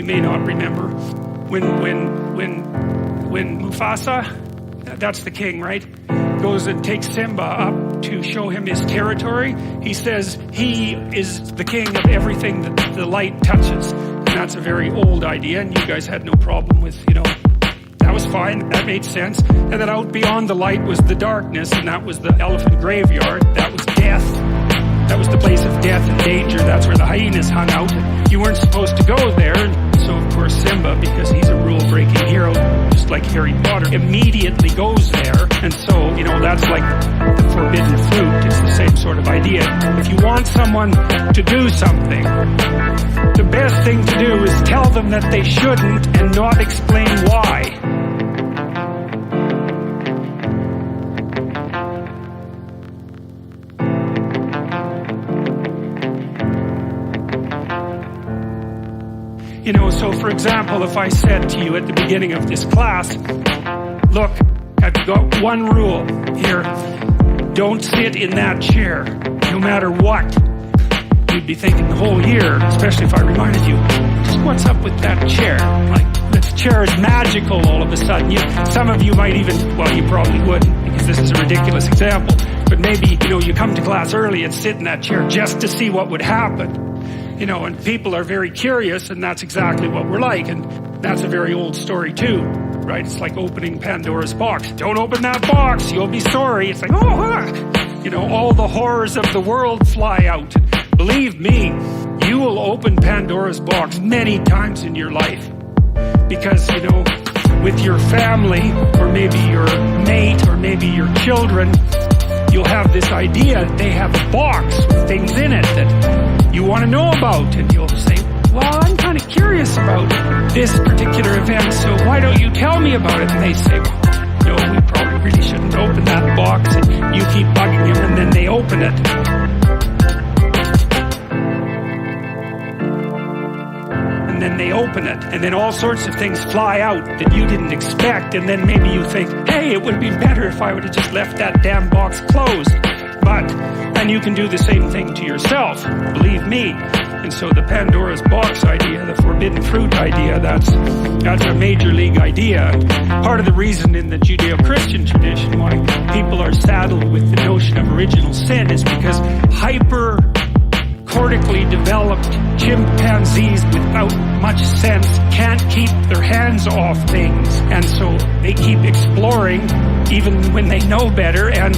may not remember. When Mufasa, that's the king, right, goes and takes Simba up to show him his territory, he says he is the king of everything that the light touches. And that's a very old idea, and you guys had no problem with, that was fine, that made sense. And then out beyond the light was the darkness, and that was the elephant graveyard, that was death. That was the place of death and danger. That's where the hyenas hung out. You weren't supposed to go there. And so, of course, Simba, because he's a rule-breaking hero, just like Harry Potter, immediately goes there. And so, that's like the forbidden fruit. It's the same sort of idea. If you want someone to do something, the best thing to do is tell them that they shouldn't and not explain why. So for example, if I said to you at the beginning of this class, look, I've got one rule here. Don't sit in that chair, no matter what. You'd be thinking the whole year, especially if I reminded you, just what's up with that chair? Like, the chair is magical all of a sudden. Some of you might even, well, you probably wouldn't, because this is a ridiculous example, but maybe, you come to class early and sit in that chair just to see what would happen. And people are very curious, and that's exactly what we're like. And that's a very old story too, right? It's like opening Pandora's box. Don't open that box, you'll be sorry. It's like, all the horrors of the world fly out. Believe me, you will open Pandora's box many times in your life. Because, with your family, or maybe your mate, or maybe your children, you'll have this idea that they have a box with things in it that you want to know about, and you'll say, well, I'm kind of curious about this particular event, so why don't you tell me about it? And they say, well, no, we probably really shouldn't open that box, and you keep bugging them, and then they open it. And then they open it, and then all sorts of things fly out that you didn't expect, and then maybe you think, hey, it would be better if I would have just left that damn box closed. And you can do the same thing to yourself, believe me. And so the Pandora's box idea, the forbidden fruit idea, that's a major league idea. Part of the reason in the Judeo-Christian tradition why people are saddled with the notion of original sin is because hyper-cortically developed chimpanzees without much sense can't keep their hands off things. And so they keep exploring even when they know better, and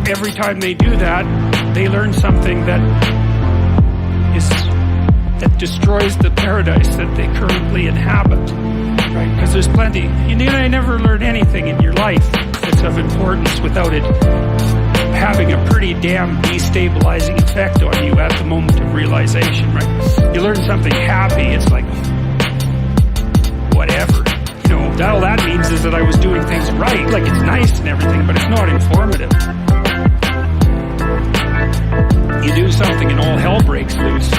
every time they do that, they learn something that destroys the paradise that they currently inhabit, right? Because there's plenty. You never learn anything in your life that's of importance without it having a pretty damn destabilizing effect on you at the moment of realization, right? You learn something happy, it's like, whatever. All that means is that I was doing things right. Like, it's nice and everything, but it's not informative. You do something and all hell breaks loose.